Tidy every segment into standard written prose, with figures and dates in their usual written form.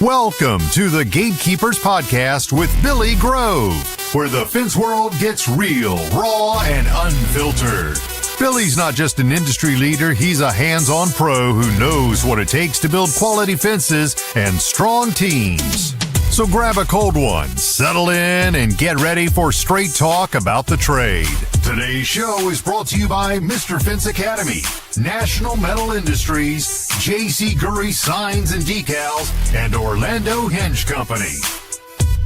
Welcome to the Gatekeepers Podcast with Billy Grove, where the fence world gets real, raw, and unfiltered. Billy's not just an industry leader, he's a hands-on pro who knows what it takes to build quality fences and strong teams. So grab a cold one, settle in, and get ready for straight talk about the trade. Today's show is brought to you by Mr. Fence Academy, National Metal Industries, J.C. Gurry Signs and Decals, and Orlando Hinge Company.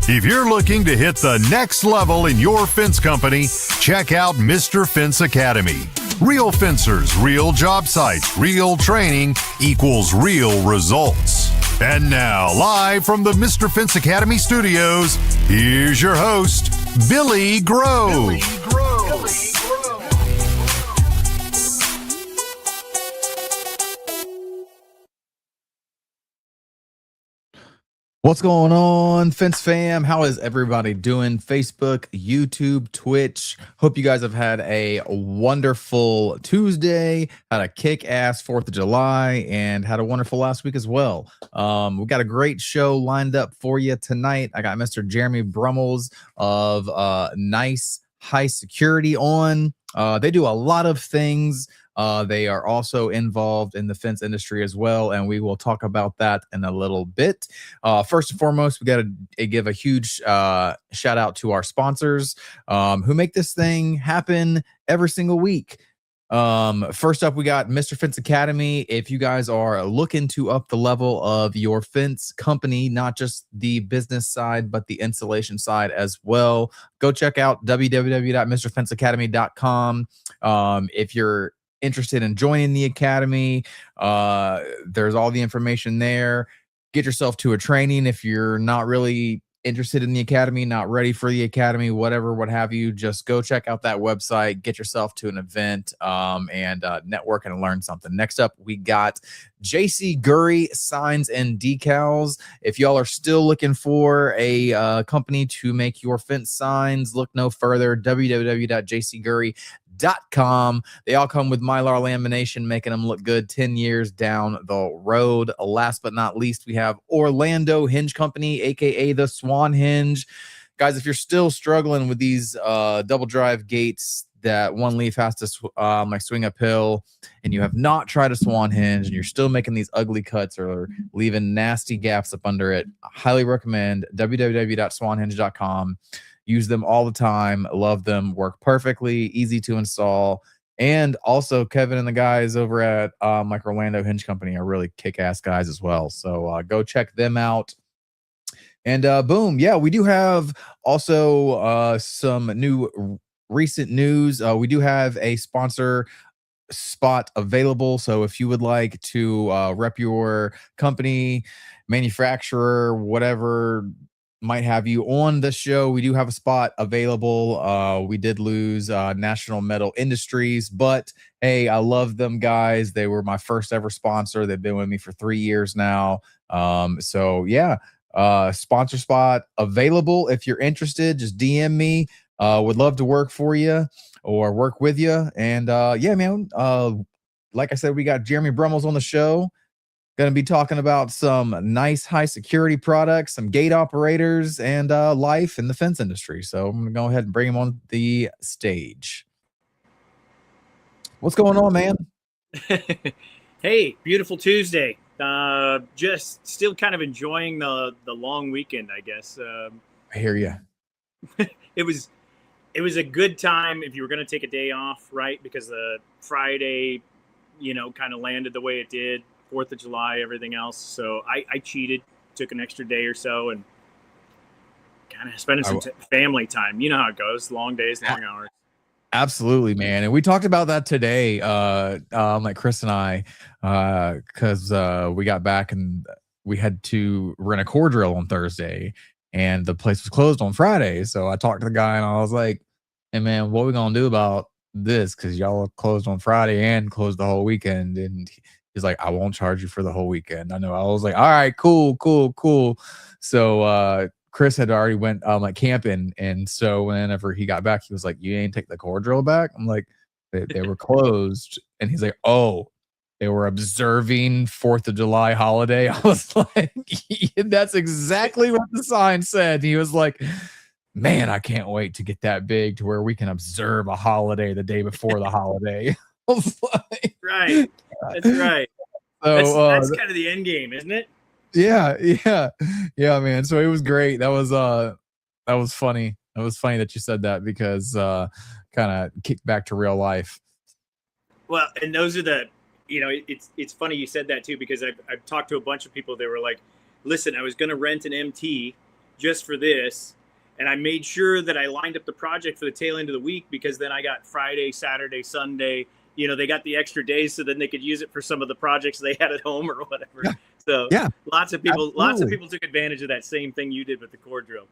If you're looking to hit the next level in your fence company, check out Mr. Fence Academy. Real fencers, real job sites, real training equals real results. And now, live from the Mr. Fence Academy studios, here's your host, Billy Grove. What's going on, Fence fam? How is everybody doing? Facebook, YouTube, Twitch. Hope you guys have had a wonderful Tuesday, had a kick-ass 4th of July, and had a wonderful last week as well. We got a great show lined up for you tonight. I got Mr. Jeremy Brummels of HySecurity on. They do a lot of things. They are also involved in the fence industry as well, and we will talk about that in a little bit. First and foremost, we got to give a huge shout out to our sponsors who make this thing happen every single week. First up, we got Mr. Fence Academy. If you guys are looking to up the level of your fence company, not just the business side, but the installation side as well, go check out www.mrfenceacademy.com. If you're interested in joining the academy, there's all the information there. Get yourself to a training if you're not really interested in the academy, not ready for the academy, whatever, what have you. Just go check out that website, get yourself to an event, and network and learn something. Next up, we got J.C. Gurry Signs and Decals. If y'all are still looking for a company to make your fence signs, look no further. www.jcgurry.com. They all come with Mylar lamination, making them look good 10 years down the road. Last but not least, we have Orlando Hinge Company, aka the Swan Hinge. Guys, if you're still struggling with these double drive gates that one leaf has to swing uphill, and you have not tried a Swan Hinge, and you're still making these ugly cuts or leaving nasty gaps up under it, I highly recommend www.swanhinge.com. Use them all the time. Love them. Work perfectly. Easy to install. And also, Kevin and the guys over at Orlando Hinge Company are really kick-ass guys as well. So go check them out. And boom, yeah, we do have also some new recent news. We do have a sponsor spot available. So if you would like to rep your company, manufacturer, whatever might have you on the show, we do have a spot available. We did lose National Metal Industries, but hey, I love them guys. They were my first ever sponsor. They've been with me for 3 years now. So yeah, sponsor spot available. If you're interested, just DM me. Would love to work for you or work with you. And yeah, man, like I said, we got Jeremy Brummels on the show. Going to be talking about some nice HySecurity products, some gate operators, and life in the fence industry. So I'm going to go ahead and bring him on the stage. What's going on, man? Hey, beautiful Tuesday. Just still kind of enjoying the long weekend, I guess. I hear you. It was a good time if you were going to take a day off, right? Because the Friday, kind of landed the way it did. 4th of July, everything else. So I cheated, took an extra day or so, and kind of spending some family time. You know how it goes. Long days, long hours. Absolutely, man. And we talked about that today, like Chris and I, because we got back and we had to rent a core drill on Thursday, and the place was closed on Friday. So I talked to the guy and I was like, hey, man, what are we going to do about this? Because y'all are closed on Friday and closed the whole weekend. And he's like, I won't charge you for the whole weekend. I know. I was like, all right, cool. So Chris had already went camping, and so whenever he got back, he was like, you ain't take the core drill back? I'm like, they were closed. And he's like, oh, they were observing 4th of July holiday. I was like, that's exactly what the sign said. He was like, man, I can't wait to get that big to where we can observe a holiday the day before the holiday. I was like, Right. That's right. so That's kind of the end game, isn't it? yeah, man. So it was great. That was funny. It was funny that you said that because kind of kicked back to real life. Well, and those are the, it's funny you said that too, because I've talked to a bunch of people that were like, listen, I was going to rent an MT just for this. And I made sure that I lined up the project for the tail end of the week, because then I got Friday, Saturday, Sunday, they got the extra days so then they could use it for some of the projects they had at home or whatever. Yeah. So yeah, lots of people took advantage of that same thing you did with the core drill.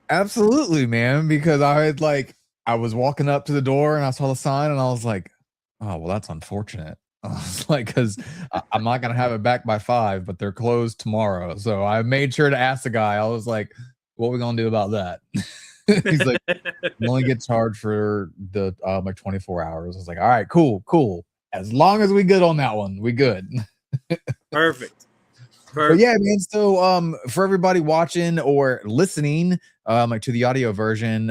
Absolutely, man. Because I was walking up to the door and I saw the sign and I was like, oh, well, that's unfortunate. I was like, because I'm not going to have it back by 5, but they're closed tomorrow. So I made sure to ask the guy. I was like, what are we going to do about that? He's like, you only get charged for the like 24 hours. I was like, all right, cool. As long as we good on that one, we good. Perfect. But yeah, man. So for everybody watching or listening like to the audio version,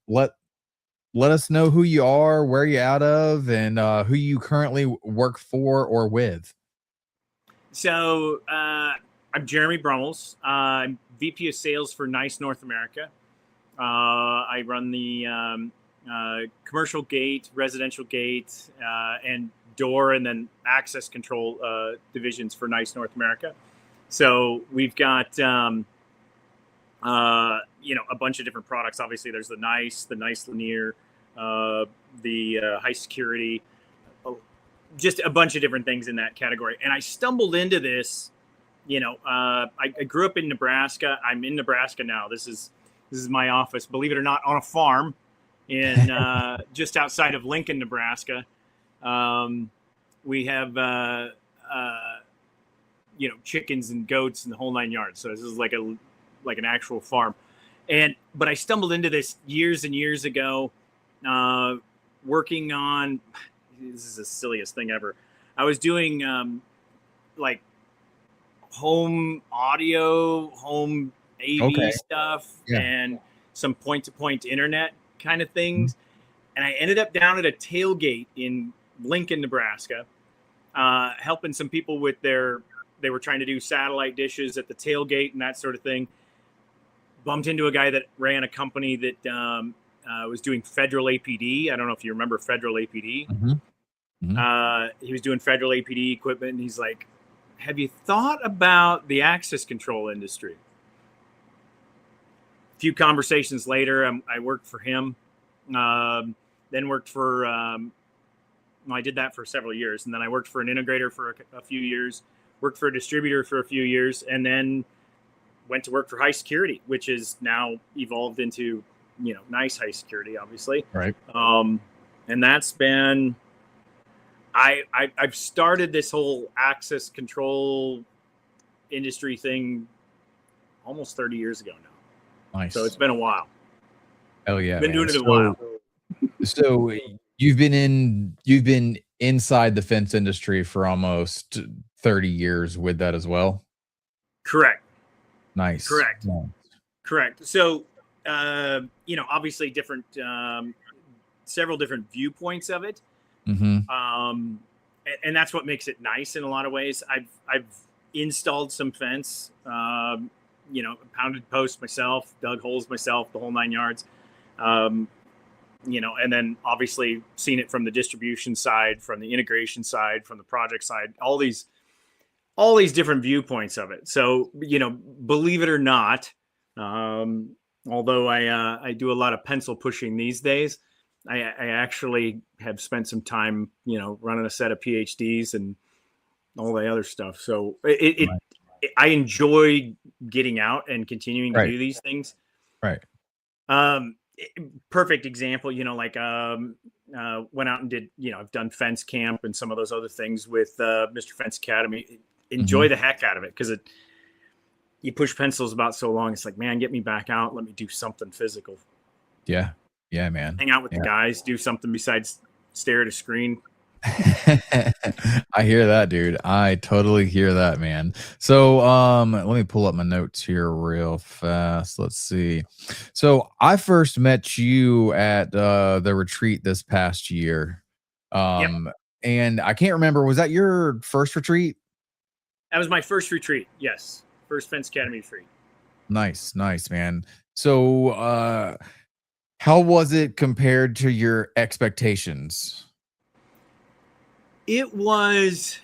let us know who you are, where you out of, and who you currently work for or with. So I'm Jeremy Brummels. I'm VP of Sales for NICE North America. I run the commercial gate, residential gate, and door and then access control divisions for NICE North America. So we've got a bunch of different products. Obviously, there's the NICE Linear, the HySecurity, just a bunch of different things in that category. And I stumbled into this. I grew up in Nebraska. I'm in Nebraska now. This is my office, believe it or not, on a farm in just outside of Lincoln, Nebraska. We have chickens and goats and the whole 9 yards. So this is like an actual farm. But I stumbled into this years and years ago, working on, this is the silliest thing ever. I was doing like home audio, home AV stuff, and some point-to-point internet kind of things. Mm-hmm. And I ended up down at a tailgate in Lincoln, Nebraska, helping some people with they were trying to do satellite dishes at the tailgate and that sort of thing. Bumped into a guy that ran a company that was doing federal APD. I don't know if you remember federal APD. Mm-hmm. Mm-hmm. He was doing federal APD equipment, and he's like, have you thought about the access control industry? A few conversations later, I worked for him, then worked for, I did that for several years. And then I worked for an integrator for a few years, worked for a distributor for a few years, and then went to work for HySecurity, which is now evolved into, NICE HySecurity, obviously. Right. And that's been, I've started this whole access control industry thing almost 30 years ago now. Nice. So it's been a while. Oh yeah. Been doing it a while. So you've been inside the fence industry for almost 30 years with that as well? Correct. Nice. Correct. Yeah. Correct. So, obviously different, several different viewpoints of it. Mm-hmm. And that's what makes it nice in a lot of ways. I've installed some fence, pounded posts myself, dug holes myself, the whole 9 yards. And then obviously seen it from the distribution side, from the integration side, from the project side, all these different viewpoints of it. So, believe it or not, although I do a lot of pencil pushing these days, I actually have spent some time, running a set of PhDs and all the other stuff. So I enjoy getting out and continuing to do these things. Right. Perfect example, went out and did, I've done fence camp and some of those other things with Mr. Fence Academy. Enjoy the heck out of it, because you push pencils about so long. It's like, man, get me back out. Let me do something physical. Yeah, man. Hang out with the guys. Do something besides stare at a screen. I hear that, dude. I totally hear that, man. So, let me pull up my notes here real fast. Let's see. So, I first met you at the retreat this past year. Yep. And I can't remember, was that your first retreat? That was my first retreat. Yes. First Fence Academy retreat. Nice, nice, man. So, how was it compared to your expectations? It was,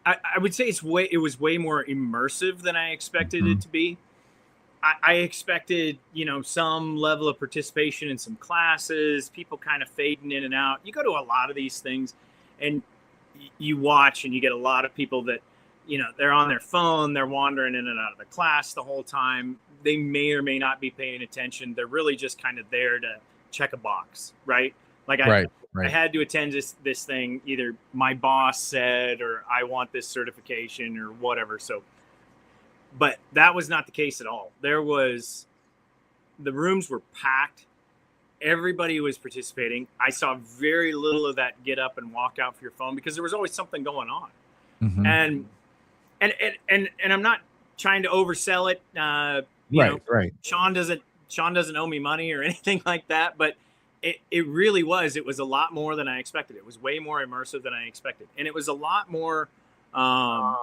I would say it was way more immersive than I expected Mhm. it to be. I expected, some level of participation in some classes, people kind of fading in and out. You go to a lot of these things and you watch and you get a lot of people that, they're on their phone, they're wandering in and out of the class the whole time. They may or may not be paying attention. They're really just kind of there to check a box, right? Like I, Right, I right. had to attend this thing. Either my boss said, or I want this certification or whatever. So, but that was not the case at all. The rooms were packed. Everybody was participating. I saw very little of that get up and walk out for your phone because there was always something going on. Mhm. And and I'm not trying to oversell it. Right, right. Sean doesn't owe me money or anything like that, but it really was. It was a lot more than I expected. It was way more immersive than I expected, and it was a lot more um,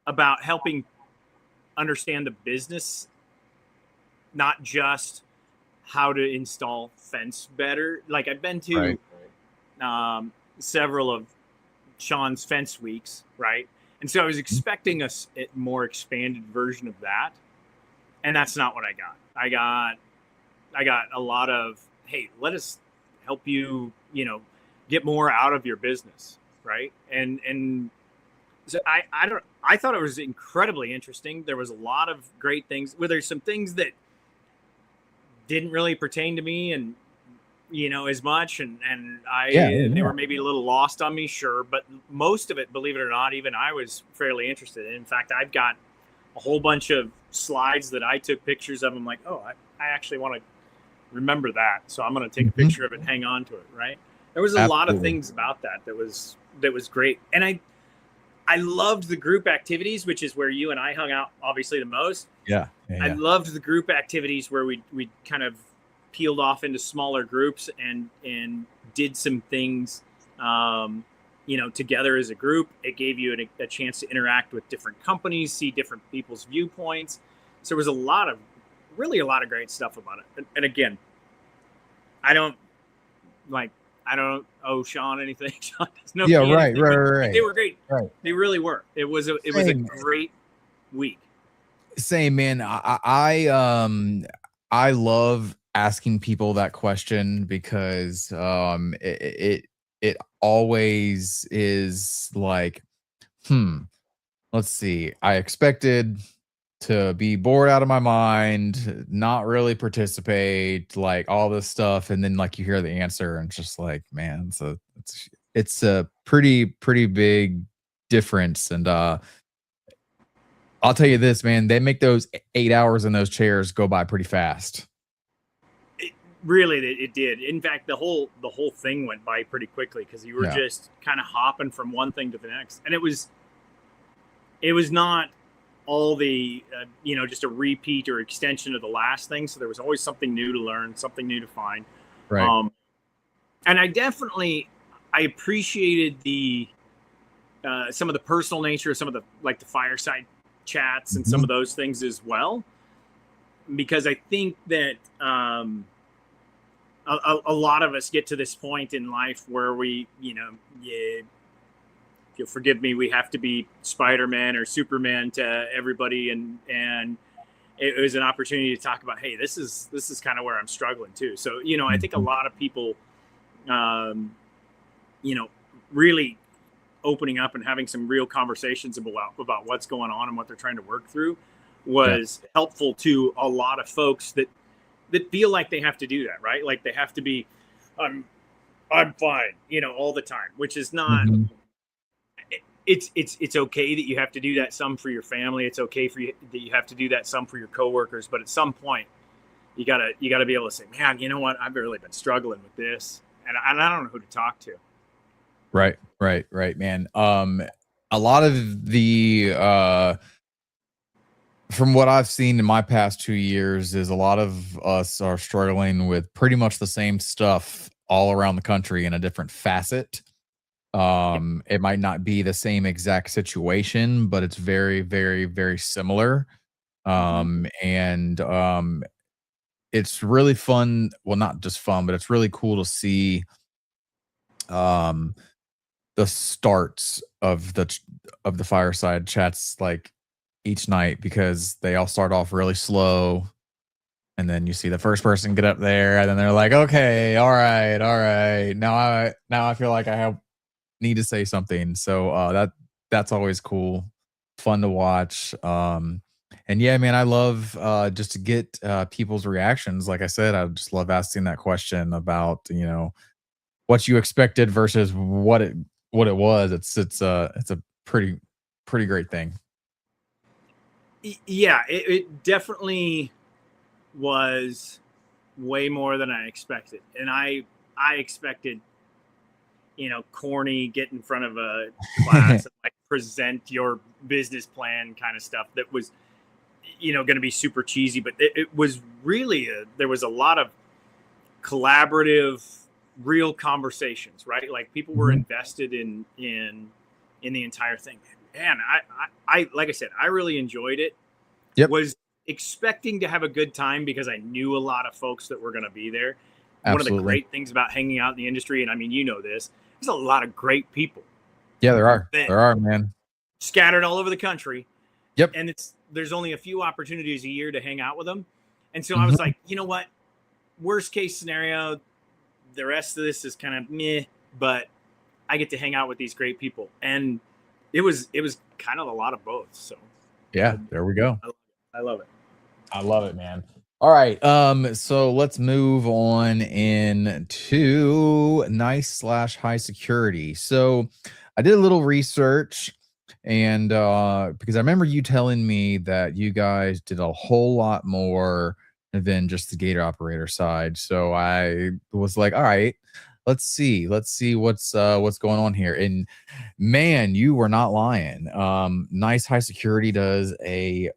about helping understand the business, not just how to install fence better. Like I've been to Right. several of Sean's fence weeks, right? And so I was expecting a more expanded version of that, and that's not what I got. I got a lot of, hey, let us help you, get more out of your business, right? And so I thought it was incredibly interesting. There was a lot of great things. Where there's some things that didn't really pertain to me, and as much, and Yeah, they yeah. were maybe a little lost on me, sure, but most of it, believe it or not, even I was fairly interested in. In fact, I've got a whole bunch of slides that I took pictures of. I'm like, oh, I actually want to remember that, so I'm going to take a Mhm. picture of it and hang on to it, right? There was a lot of Absolutely. things about that was great, and I loved the group activities, which is where you and I hung out obviously the most. Yeah, yeah, I yeah. loved the group activities where we kind of peeled off into smaller groups and did some things, together as a group. It gave you a chance to interact with different companies, see different people's viewpoints. So there was really a lot of great stuff about it. And again, I don't like I don't owe Sean anything. Sean doesn't owe Yeah, me right, anything. right, But right, they right. were great. Right. They really were. It was a Same, great week. same, man. I love asking people that question because it always is like, hmm, let's see. I expected to be bored out of my mind, not really participate, like all this stuff, and then like you hear the answer, and it's just like, man, it's a pretty big difference. And I'll tell you this, man, they make those 8 hours in those chairs go by pretty fast. It, really, it did. In fact, the whole thing went by pretty quickly because you were Yeah. just kind of hopping from one thing to the next, and it was not all the just a repeat or extension of the last thing. So there was always something new to learn, something new to find. Right. Um, and I appreciated the some of the personal nature of some of the like the fireside chats and some Mhm. of those things as well, because I think that a lot of us get to this point in life where we, yeah, you'll forgive me, we have to be Spider-Man or Superman to everybody, and it was an opportunity to talk about, hey, this is kind of where I'm struggling too. So I think a Mhm. lot of people, um, you know, really opening up and having some real conversations about what's going on and what they're trying to work through Yeah. was helpful to a lot of folks that feel like they have to do that, right? Like they have to be, I'm I'm fine, all the time, which is not. Mhm. It's okay that you have to do that some for your family. It's okay for you that you have to do that some for your coworkers. But at some point, you gotta be able to say, man, you know what? I've really been struggling with this, and I don't know who to talk to. Right, man. A lot of the from what I've seen in my past 2 years is a lot of us are struggling with pretty much the same stuff all around the country in a different facet. It might not be the same exact situation, but it's very, very, very similar. And it's really fun. Well, not just fun, but it's really cool to see um the starts of the fireside chats like each night, because they all start off really slow, and then you see the first person get up there, and then they're like, okay, all right, now I feel like need to say something. So that's always cool, fun to watch. And yeah, man, I love just to get people's reactions. Like I said, I just love asking that question about, what you expected versus what it was. It's a pretty great thing. Yeah, it definitely was way more than I expected. And I expected, corny, get in front of a class and like present your business plan kind of stuff that was, going to be super cheesy, but it was really, there was a lot of collaborative, real conversations, right? Like people were invested in the entire thing. Man, I like I said, I really enjoyed it. Yep. Was expecting to have a good time because I knew a lot of folks that were going to be there. Absolutely. One of the great things about hanging out in the industry, and I mean, this, there's a lot of great people. Yeah, there are, man. Scattered all over the country. Yep. And there's only a few opportunities a year to hang out with them. And so I was like, you know what? Worst case scenario, the rest of this is kind of meh, but I get to hang out with these great people. And it was kind of a lot of both. So yeah, there we go. I love it. I love it, man. All right. So let's move on into HySecurity. So I did a little research, and because I remember you telling me that you guys did a whole lot more than just the gate operator side. So I was like, all right, let's see what's going on here. And man, you were not lying. HySecurity does a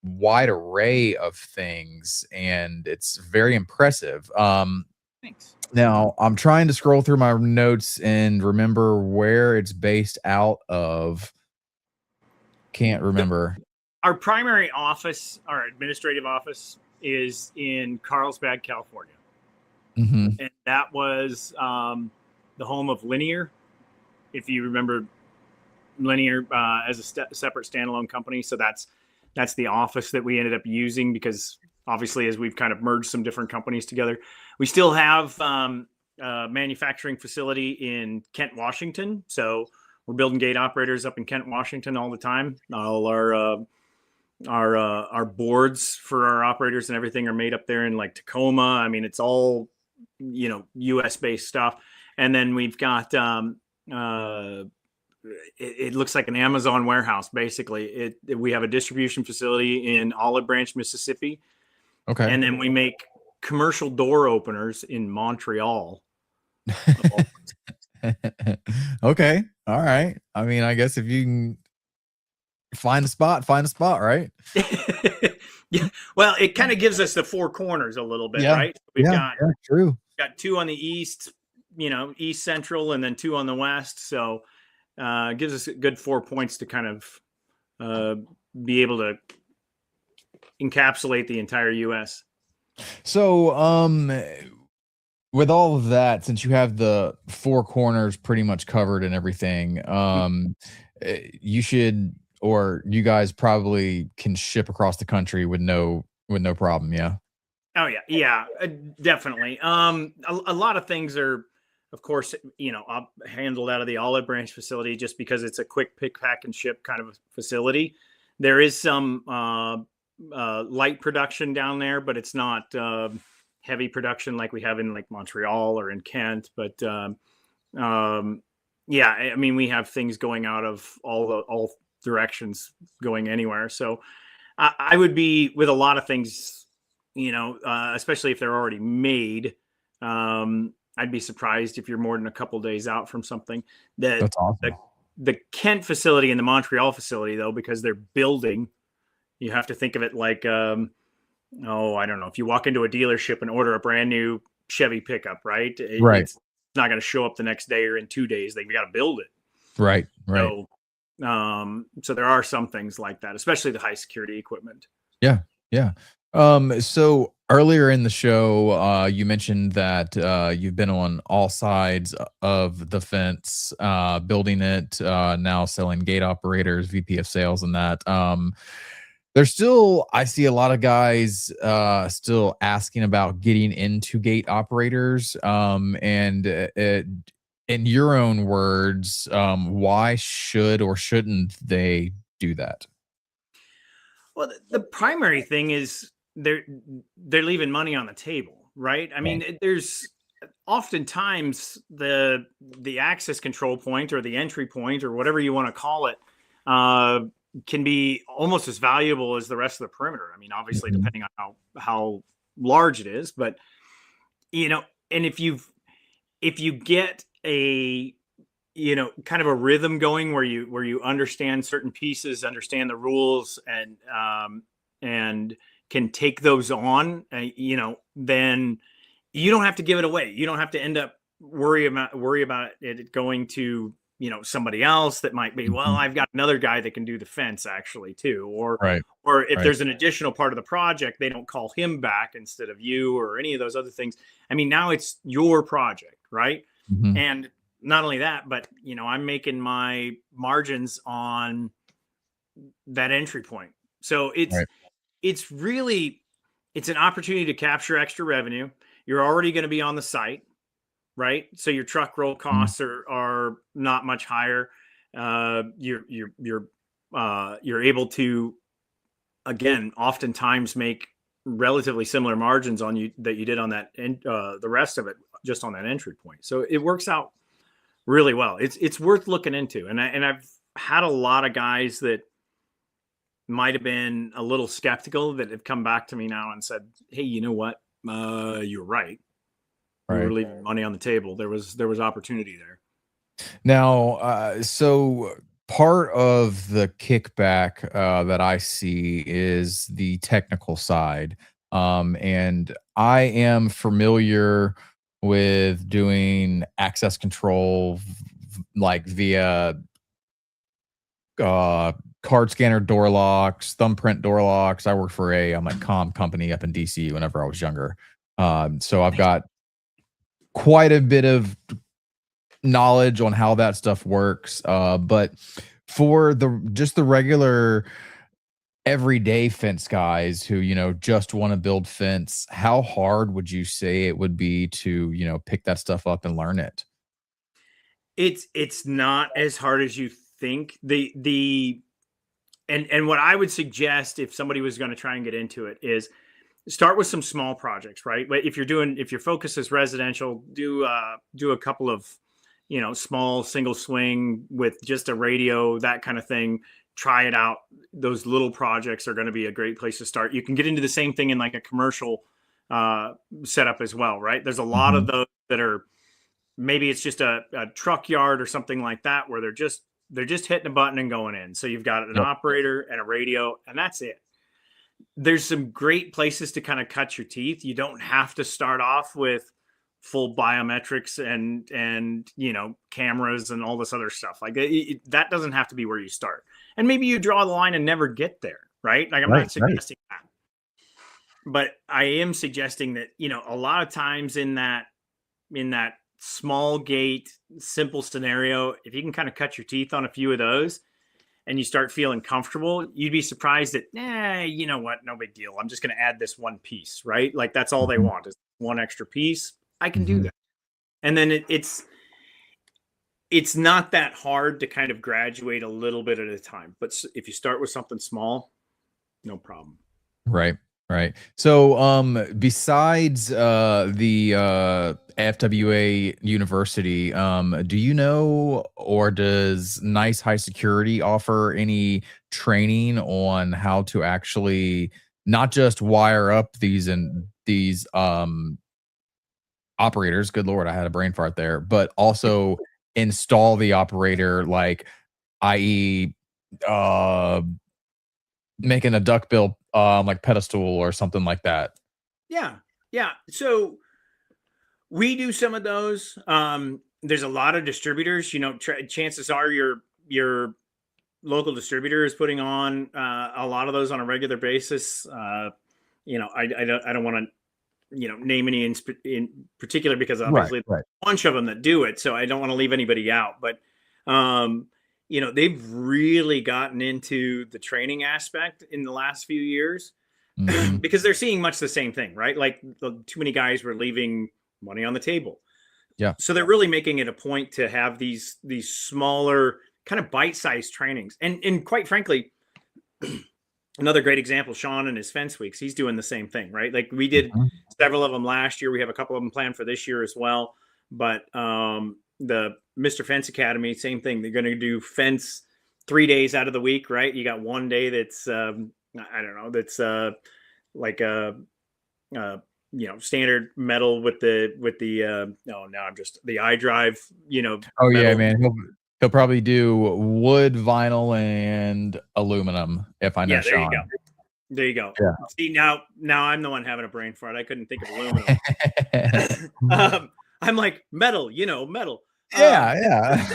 wide array of things, and it's very impressive. Thanks. Now I'm trying to scroll through my notes and remember where it's based out of. Can't remember. Our primary office, our administrative office, is in Carlsbad, California. And that was the home of Linear, if you remember Linear as a separate standalone company. So that's the office that we ended up using, because obviously as we've kind of merged some different companies together, we still have a manufacturing facility in Kent, Washington. So we're building gate operators up in Kent, Washington all the time. All our boards for our operators and everything are made up there in like Tacoma. I mean, it's all, US based stuff. And then we've got it looks like an Amazon warehouse, basically. We have a distribution facility in Olive Branch, Mississippi. Okay. And then we make commercial door openers in Montreal. Okay. All right. I mean, I guess if you can find a spot, right? Yeah. Well, it kind of gives us the four corners a little bit, right? We've got two on the east, east central, and then two on the west. So it gives us a good 4 points to kind of be able to encapsulate the entire U.S. So, with all of that, since you have the four corners pretty much covered and everything, you should, or you guys probably can ship across the country with no problem. Yeah. Oh yeah, definitely. A lot of things are, of course, handled out of the Olive Branch facility, just because it's a quick pick, pack, and ship kind of facility. There is some light production down there, but it's not heavy production like we have in like Montreal or in Kent. But yeah, I mean, we have things going out of all directions, going anywhere. So I would be with a lot of things, especially if they're already made. I'd be surprised if you're more than a couple days out from something. That That's awesome. the Kent facility and the Montreal facility, though, because they're building, you have to think of it like, I don't know, if you walk into a dealership and order a brand new Chevy pickup, right? Right. It's not going to show up the next day or in 2 days. They got to build it. Right. So, so there are some things like that, especially the high security equipment. Yeah. Yeah. So earlier in the show, you mentioned that you've been on all sides of the fence, building it, now selling gate operators, VP of sales, and that. There's still, I see a lot of guys still asking about getting into gate operators. And in your own words, why should or shouldn't they do that? Well, the primary thing is they're leaving money on the table, right? I mean, there's oftentimes the access control point or the entry point or whatever you want to call it can be almost as valuable as the rest of the perimeter. I mean, obviously, depending on how large it is, but and if you get a kind of a rhythm going where you understand certain pieces, understand the rules, and can take those on, then you don't have to give it away. You don't have to end up worry about it going to somebody else that might be, well, I've got another guy that can do the fence actually too, or if there's an additional part of the project, they don't call him back instead of you or any of those other things. I mean, now it's your project, right? And not only that, but I'm making my margins on that entry point. So it's really an opportunity to capture extra revenue. You're already going to be on the site, right? So your truck roll costs are not much higher. You're able to, again, oftentimes make relatively similar margins on you that you did on that, and the rest of it just on that entry point. So it works out really well. It's worth looking into. And I've had a lot of guys that might have been a little skeptical that have come back to me now and said, hey, you know what? You're right. We were leaving money on the table. There was opportunity there. Now, so part of the kickback that I see is the technical side. And I am familiar with doing access control like via card scanner door locks, thumbprint door locks. I worked for a comm company up in DC whenever I was younger. So I've got quite a bit of knowledge on how that stuff works. But for the regular everyday fence guys who, just want to build fence, how hard would you say it would be to, pick that stuff up and learn it? It's not as hard as you think. And what I would suggest if somebody was going to try and get into it is start with some small projects, right? But if your focus is residential, do a couple of, small single swing with just a radio, that kind of thing. Try it out. Those little projects are going to be a great place to start. You can get into the same thing in like a commercial setup as well, right? There's a lot of those that are, maybe it's just a truck yard or something like that, where they're just hitting a button and going in. So you've got an operator and a radio, and that's it. There's some great places to kind of cut your teeth. You don't have to start off with full biometrics and cameras and all this other stuff. Like that doesn't have to be where you start. And maybe you draw the line and never get there, right? Like I'm not suggesting that. But I am suggesting that, a lot of times in that small gate, simple scenario, if you can kind of cut your teeth on a few of those and you start feeling comfortable, you'd be surprised that, you know what? No big deal. I'm just going to add this one piece, right? Like that's all they want is one extra piece. I can do that. And then it's not that hard to kind of graduate a little bit at a time. But if you start with something small, no problem. Right. So besides the FWA University, do you know, or does Nice HySecurity offer any training on how to actually not just wire up these operators, good Lord, I had a brain fart there, but also install the operator, like, i.e., making a duckbill like pedestal or something like that. Yeah. Yeah. So we do some of those. There's a lot of distributors, chances are your local distributor is putting on a lot of those on a regular basis. I don't want to, name any in particular, because obviously Right. a bunch of them that do it. So I don't want to leave anybody out, but, they've really gotten into the training aspect in the last few years because they're seeing much the same thing, right? Like too many guys were leaving money on the table. Yeah. So they're really making it a point to have these smaller kind of bite-sized trainings. And quite frankly, another great example, Sean and his fence weeks, he's doing the same thing, right? Like we did several of them last year. We have a couple of them planned for this year as well. But the Mr. Fence Academy, same thing. They're going to do fence 3 days out of the week, right? You got one day that's, I don't know, that's like a, standard metal with the the iDrive, Oh metal. yeah, man. He'll probably do wood, vinyl, and aluminum, if I know Sean. There you go. Yeah. See, now I'm the one having a brain fart. I couldn't think of aluminum. I'm like metal, metal. Yeah.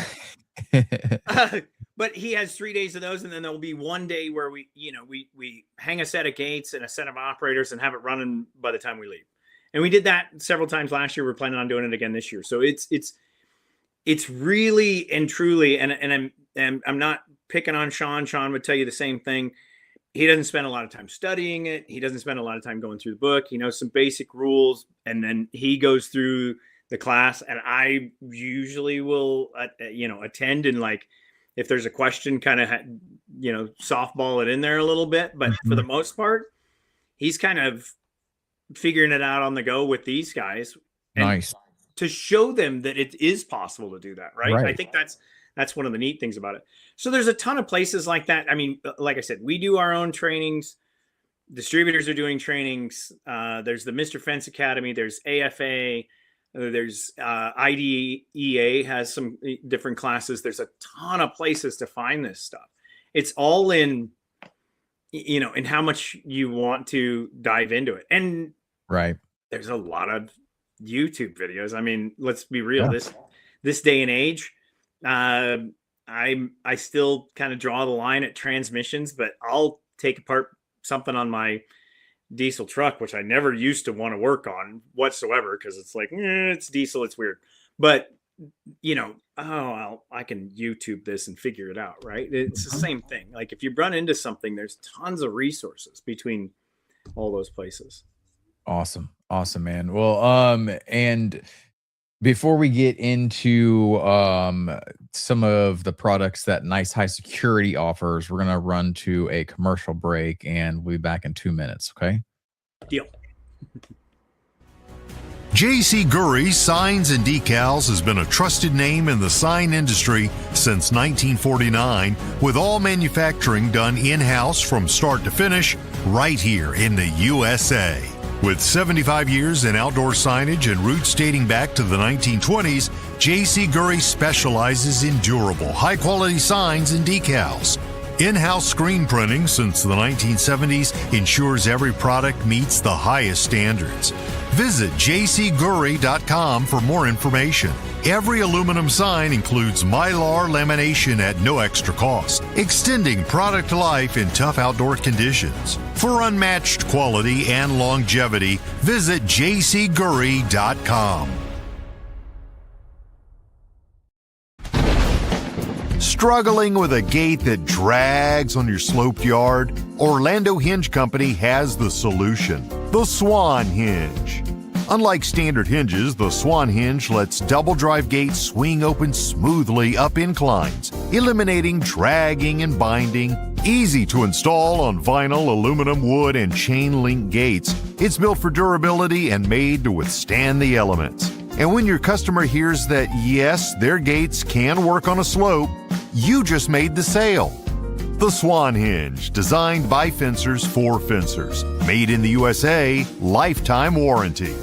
But he has 3 days of those, and then there'll be one day where we hang a set of gates and a set of operators and have it running by the time we leave. And we did that several times last year. We're planning on doing it again this year. So it's really and truly, and I'm not picking on Sean. Sean would tell you the same thing. He doesn't spend a lot of time studying it. He doesn't spend a lot of time going through the book. He knows some basic rules, and then he goes through the class. And I usually will, attend, and like, if there's a question, kind of, softball it in there a little bit. But for the most part, he's kind of figuring it out on the go with these guys. Nice. To show them that it is possible to do that, right? I think that's one of the neat things about it. So there's a ton of places like that. I mean, like I said, we do our own trainings. Distributors are doing trainings. There's the Mr. Fence Academy. There's AFA. There's IDEA has some different classes. There's a ton of places to find this stuff. It's all in, in how much you want to dive into it. And there's a lot of YouTube videos. I mean, let's be real. Yeah. This day and age, I still kind of draw the line at transmissions, but I'll take apart something on my diesel truck, which I never used to want to work on whatsoever, because it's like, it's diesel, it's weird. But I can YouTube this and figure it out, right? It's the same thing. Like if you run into something, there's tons of resources between all those places. Awesome, man. Well, and before we get into some of the products that Nice HySecurity offers, we're gonna run to a commercial break, and we'll be back in 2 minutes. Okay? Deal. J.C. Gurry Signs and Decals has been a trusted name in the sign industry since 1949, with all manufacturing done in-house from start to finish right here in the USA. With 75 years in outdoor signage and roots dating back to the 1920s, J.C. Gurry specializes in durable, high-quality signs and decals. In-house screen printing since the 1970s ensures every product meets the highest standards. Visit jcgurry.com for more information. Every aluminum sign includes Mylar lamination at no extra cost, extending product life in tough outdoor conditions. For unmatched quality and longevity, visit jcgurry.com. Struggling with a gate that drags on your sloped yard? Orlando Hinge Company has the solution: the Swan Hinge. Unlike standard hinges, the Swan Hinge lets double drive gates swing open smoothly up inclines, eliminating dragging and binding. Easy to install on vinyl, aluminum, wood, and chain link gates. It's built for durability and made to withstand the elements. And when your customer hears that, yes, their gates can work on a slope, you just made the sale. The Swan Hinge, designed by fencers for fencers. Made in the USA, lifetime warranty.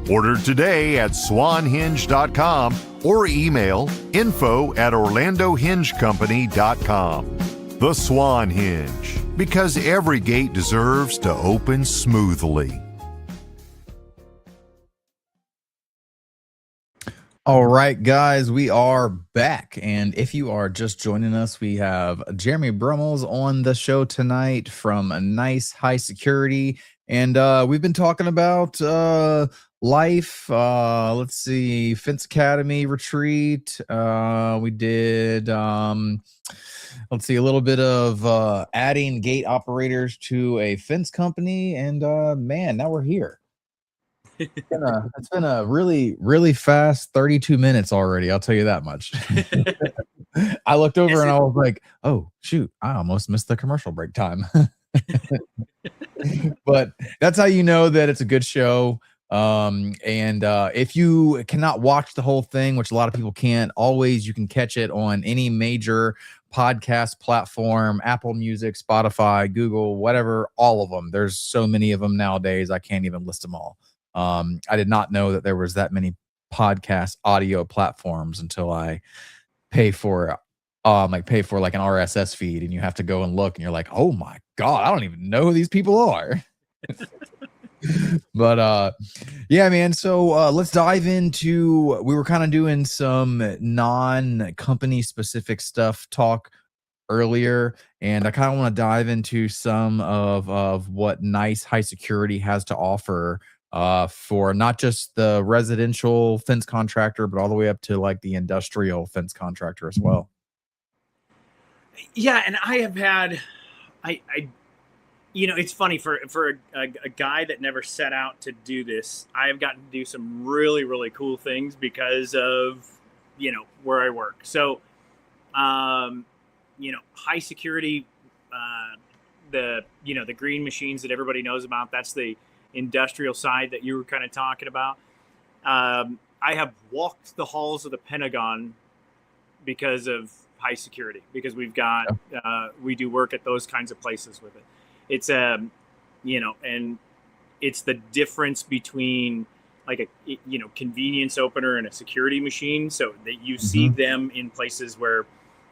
Order today at swanhinge.com or email info@orlandohingecompany.com. The Swan Hinge, because every gate deserves to open smoothly. All right, guys, we are back. And if you are just joining us, we have Jeremy Brummels on the show tonight from HySecurity. And we've been talking about life. Let's see, Fence Academy retreat. We did, let's see, a little bit of adding gate operators to a fence company. And man, now we're here. It's been a really, really fast 32 minutes already. I'll tell you that much. I looked over and I was like, oh, shoot, I almost missed the commercial break time. But that's how you know that it's a good show. And if you cannot watch the whole thing, which a lot of people can't, always you can catch it on any major podcast platform, Apple Music, Spotify, Google, whatever, all of them. There's so many of them nowadays. I can't even list them all. I did not know that there was that many podcast audio platforms until I pay for like an RSS feed, and you have to go and look and you're like, oh my God, I don't even know who these people are. But yeah, man. So let's dive into, we were kind of doing some non-company specific stuff talk earlier, and I kind of want to dive into some of what HySecurity has to offer for not just the residential fence contractor, but all the way up to like the industrial fence contractor as well. Yeah, and I have had, it's funny for a guy that never set out to do this. I have gotten to do some really, really cool things because of, where I work. So, HySecurity, the green machines that everybody knows about, that's the industrial side that you were kind of talking about. I have walked the halls of the Pentagon because of HySecurity, because we've got we do work at those kinds of places with it. It's and it's the difference between like a convenience opener and a security machine, so that you see them in places where,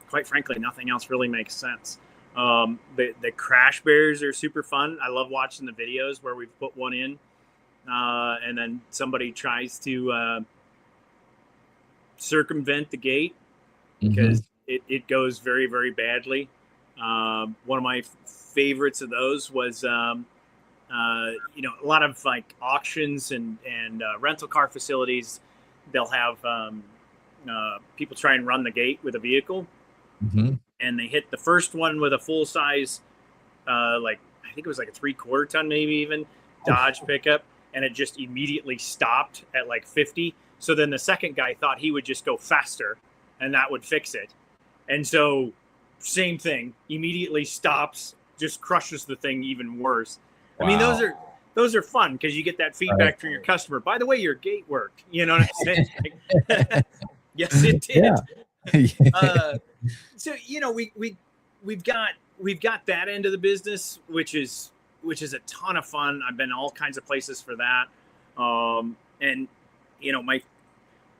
quite frankly, nothing else really makes sense. The crash bears are super fun. I love watching the videos where we've put one in and then somebody tries to circumvent the gate because it goes very, very badly. One of my favorites of those was, a lot of like auctions and rental car facilities. They'll have people try and run the gate with a vehicle. And they hit the first one with a full size, I think it was like a 3/4 ton, maybe even Dodge pickup. And it just immediately stopped at like 50. So then the second guy thought he would just go faster and that would fix it. And so same thing, immediately stops, just crushes the thing even worse. Wow. I mean, those are fun because you get that feedback from your customer. By the way, your gate worked. You know what I'm saying? Yes, it did. Yeah. So we've got that end of the business, which is a ton of fun. I've been all kinds of places for that. And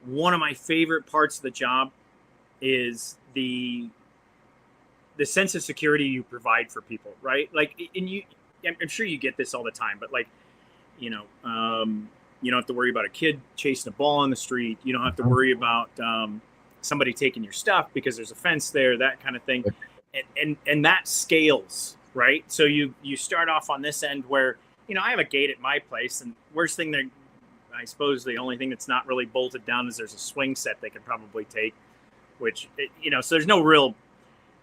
one of my favorite parts of the job is the sense of security you provide for people, right? Like, and I'm sure you get this all the time, but like, you don't have to worry about a kid chasing a ball on the street. You don't have to worry about somebody taking your stuff because there's a fence there, that kind of thing. And that scales, right? So you start off on this end where, I have a gate at my place, and worst thing there, I suppose the only thing that's not really bolted down is there's a swing set they could probably take, which, so there's no real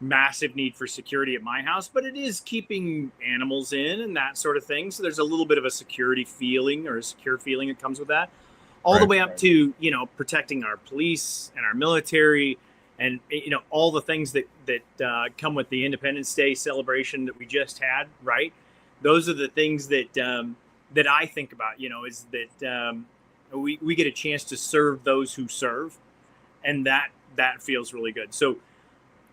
massive need for security at my house, but it is keeping animals in and that sort of thing. So there's a little bit of a security feeling or a secure feeling that comes with that. All the way up to, protecting our police and our military and, all the things that come with the Independence Day celebration that we just had, right? Those are the things that I think about, is that we get a chance to serve those who serve. And that feels really good. So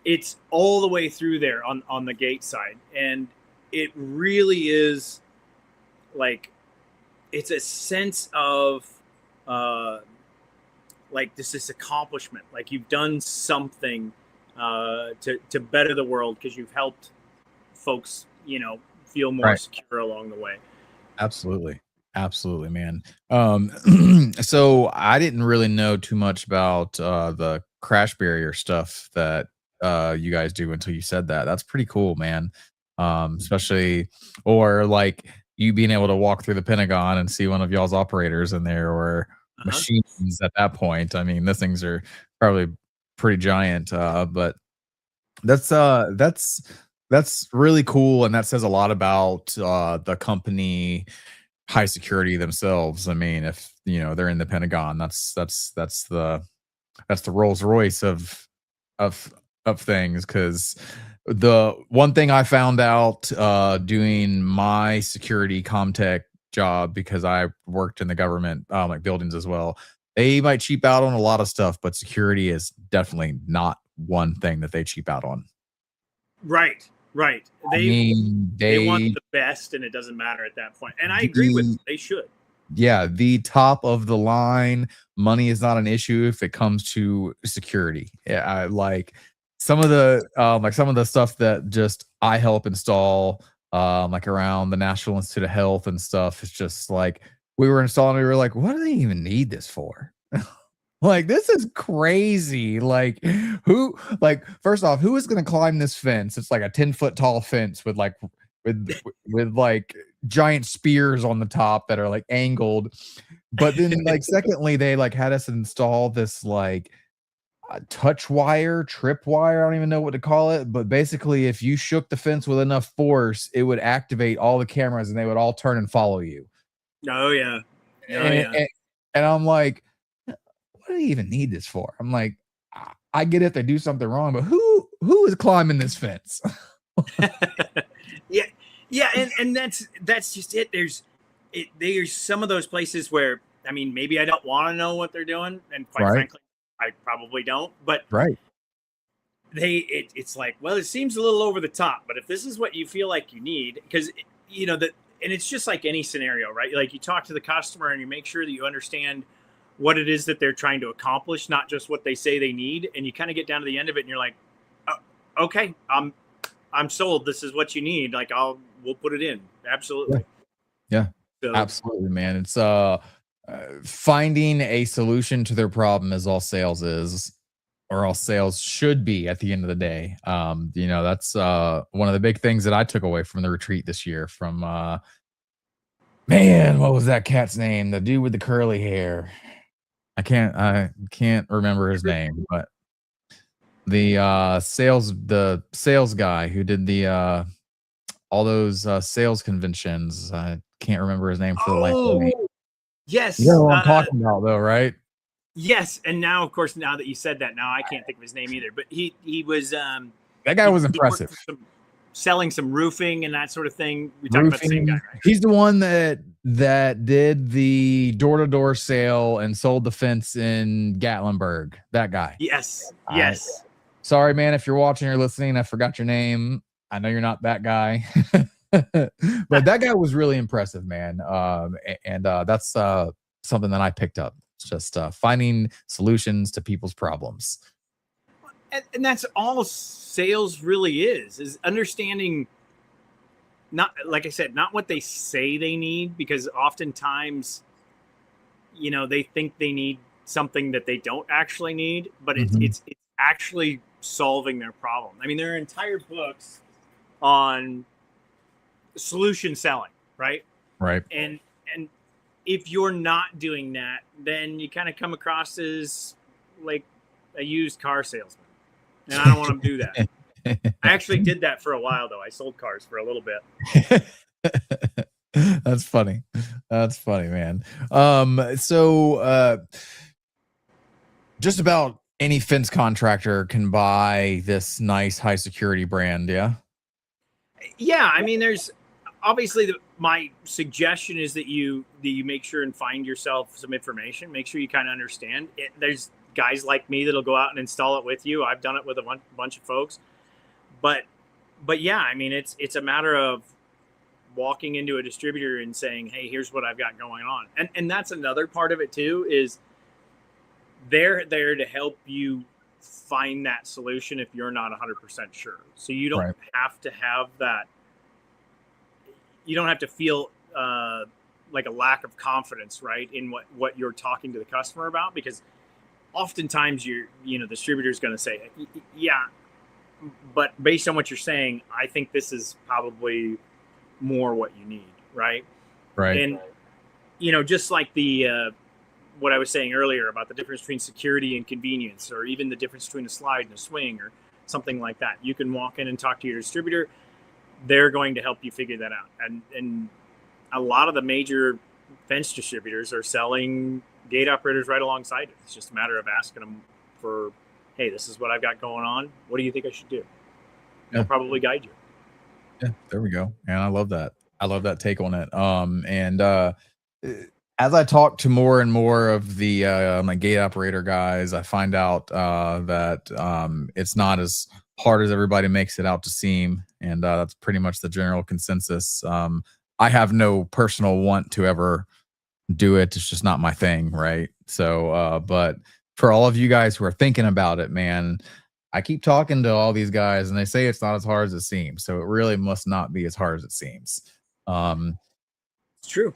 it's all the way through there on the gate side. And it really is like, it's a sense of like this accomplishment, like you've done something to better the world because you've helped folks, feel more secure along the way. Absolutely. Absolutely, man. So I didn't really know too much about the crash barrier stuff that you guys do until you said that. That's pretty cool, man. Especially, or like you being able to walk through the Pentagon and see one of y'all's operators in there, or machines at that point. I mean, those things are probably pretty giant, but that's really cool, and that says a lot about the company HySecurity themselves. I mean, if they're in the Pentagon, that's the Rolls Royce of things. Because the one thing I found out doing my security comtech job, because I worked in the government, like buildings as well, they might cheap out on a lot of stuff, but security is definitely not one thing that they cheap out on. Right. They want the best, and it doesn't matter at that point. And I agree with them. They should. Yeah, the top of the line money is not an issue if it comes to security. Yeah, I like some of the stuff that just I help install, like around the National Institute of Health and stuff. It's just like we were installing, we were like, what do they even need this for? Like, this is crazy. Like, first off, who is going to climb this fence? It's like a 10-foot tall fence with like giant spears on the top that are like angled. But then like, secondly, they like had us install this like touch wire, trip wire. I don't even know what to call it. But basically, if you shook the fence with enough force, it would activate all the cameras and they would all turn and follow you. Oh, yeah. And I'm like, what do you even need this for? I'm like, I get if they do something wrong, but who is climbing this fence? Yeah, and that's just it. There's some of those places where, I mean, maybe I don't want to know what they're doing, and quite frankly, I probably don't. But it's like, well, it seems a little over the top. But if this is what you feel like you need, because and it's just like any scenario, right? Like you talk to the customer and you make sure that you understand what it is that they're trying to accomplish, not just what they say they need. And you kind of get down to the end of it and you're like, oh, okay, I'm sold. This is what you need. Like we'll put it in. Absolutely. Yeah. So, absolutely, man. It's finding a solution to their problem is all sales is, or all sales should be at the end of the day. That's one of the big things that I took away from the retreat this year from man, what was that cat's name? The dude with the curly hair. I can't remember his name, but the sales guy who did the all those sales conventions. I can't remember his name for the life of me. Yes. You know what I'm talking about though, right? Yes. And now, of course, now that you said that, now I can't think of his name either, but he was that guy was impressive. Selling some roofing and that sort of thing. We talked about the same guy, right? He's the one that did the door-to-door sale and sold the fence in Gatlinburg. That guy. Yes. Sorry, man, if you're watching or listening, I forgot your name. I know you're not that guy. But that guy was really impressive, man. And that's something that I picked up. It's just finding solutions to people's problems. And that's all sales really is understanding, not, like I said, not what they say they need, because oftentimes, they think they need something that they don't actually need, but it's actually solving their problem. I mean, there are entire books on solution selling, right? Right. And if you're not doing that, then you kind of come across as like a used car salesman. And I don't want to do that. I actually did that for a while, though. I sold cars for a little bit. That's funny. That's funny, man. So just about any fence contractor can buy this nice HySecurity brand, yeah? Yeah, I mean, there's obviously my suggestion is that you make sure and find yourself some information. Make sure you kind of understand it. There's guys like me that'll go out and install it with you. I've done it with a bunch of folks, but yeah, I mean, it's a matter of walking into a distributor and saying, hey, here's what I've got going on. And that's another part of it too, is they're there to help you find that solution if you're not 100% sure. So you don't have to have that. You don't have to feel like a lack of confidence, right, in what you're talking to the customer about, because oftentimes the distributor is going to say, yeah, but based on what you're saying, I think this is probably more what you need, right? And just like the what I was saying earlier about the difference between security and convenience, or even the difference between a slide and a swing or something like that. You can walk in and talk to your distributor. They're going to help you figure that out. And a lot of the major fence distributors are selling gate operators right alongside it. It's just a matter of asking them for, hey, this is what I've got going on. What do you think I should do? They'll probably guide you. Yeah, there we go. And I love that. I love that take on it. As I talk to more and more of the my gate operator guys, I find out that it's not as hard as everybody makes it out to seem, and that's pretty much the general consensus. I have no personal want to ever do it. It's just not my thing, right? So, but for all of you guys who are thinking about it, man, I keep talking to all these guys, and they say it's not as hard as it seems. So it really must not be as hard as it seems. It's true.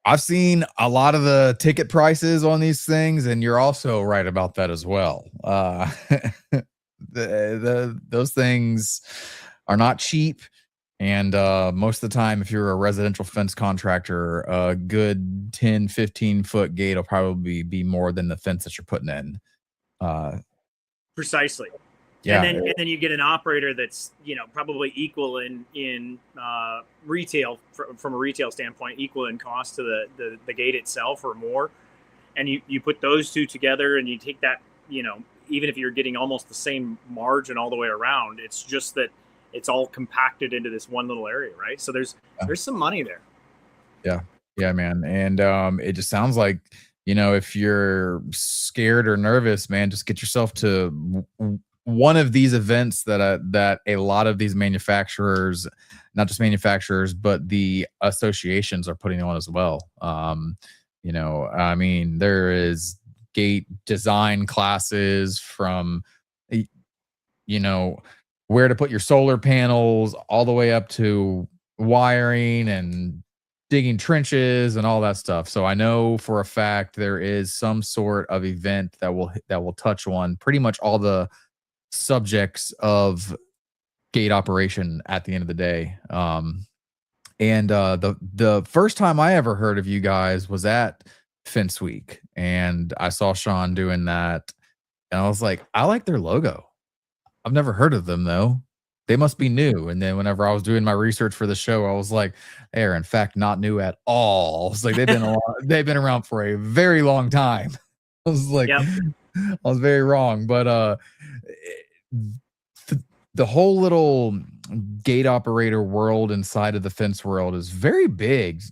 I've seen a lot of the ticket prices on these things, and you're also right about that as well. Those things are not cheap, and most of the time, if you're a residential fence contractor, a good 10, 15-foot gate will probably be more than the fence that you're putting in. Precisely. Yeah. And then you get an operator that's, probably equal in retail, from a retail standpoint, equal in cost to the gate itself or more. And you put those two together and you take that, even if you're getting almost the same margin all the way around, it's just that it's all compacted into this one little area, right? So there's some money there. Yeah, man. And it just sounds like, if you're scared or nervous, man, just get yourself to one of these events that a lot of these manufacturers, not just manufacturers, but the associations are putting on as well. There is gate design classes from, where to put your solar panels all the way up to wiring and digging trenches and all that stuff. So I know for a fact there is some sort of event that will touch on pretty much all the subjects of gate operation at the end of the day. The first time I ever heard of you guys was at Fence Week, and I saw Sean doing that, and I was like, I like their logo. I've never heard of them though. They must be new. And then whenever I was doing my research for the show, I was like, they're in fact not new at all. It's like they've been around for a very long time. I was like, I was very wrong. But the whole little gate operator world inside of the fence world is very big,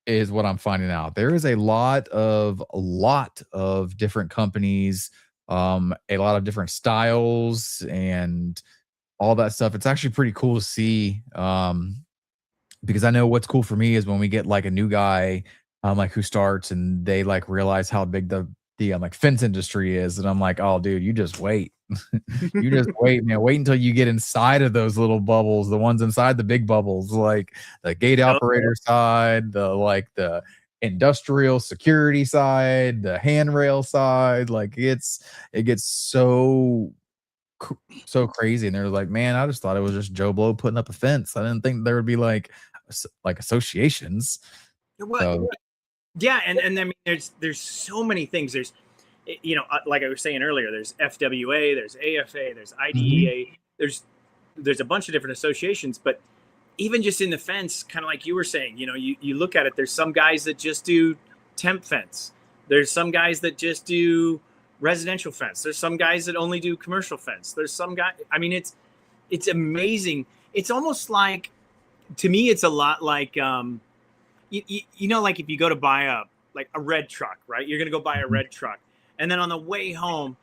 is what I'm finding out. There is a lot of different companies, a lot of different styles and all that stuff. It's actually pretty cool to see, because I know what's cool for me is when we get like a new guy, who starts and they like realize how big the fence industry is, and I'm like, oh dude, you just wait. You just wait, man. Wait until you get inside of those little bubbles, the ones inside the big bubbles, like the gate operator side, the industrial security side, the handrail side. Like it gets so crazy. And they're like, man, I just thought it was just Joe Blow putting up a fence. I didn't think there would be like associations. So, yeah, and I mean, there's so many things. There's, like I was saying earlier, there's FWA, there's AFA, there's IDEA, there's a bunch of different associations. But even just in the fence, kind of like you were saying, you look at it. There's some guys that just do temp fence. There's some guys that just do residential fence. There's some guys that only do commercial fence. There's some guy. I mean, it's amazing. It's almost like, to me, it's a lot like, like if you go to buy a red truck, right? You're going to go buy a red truck. And then on the way home,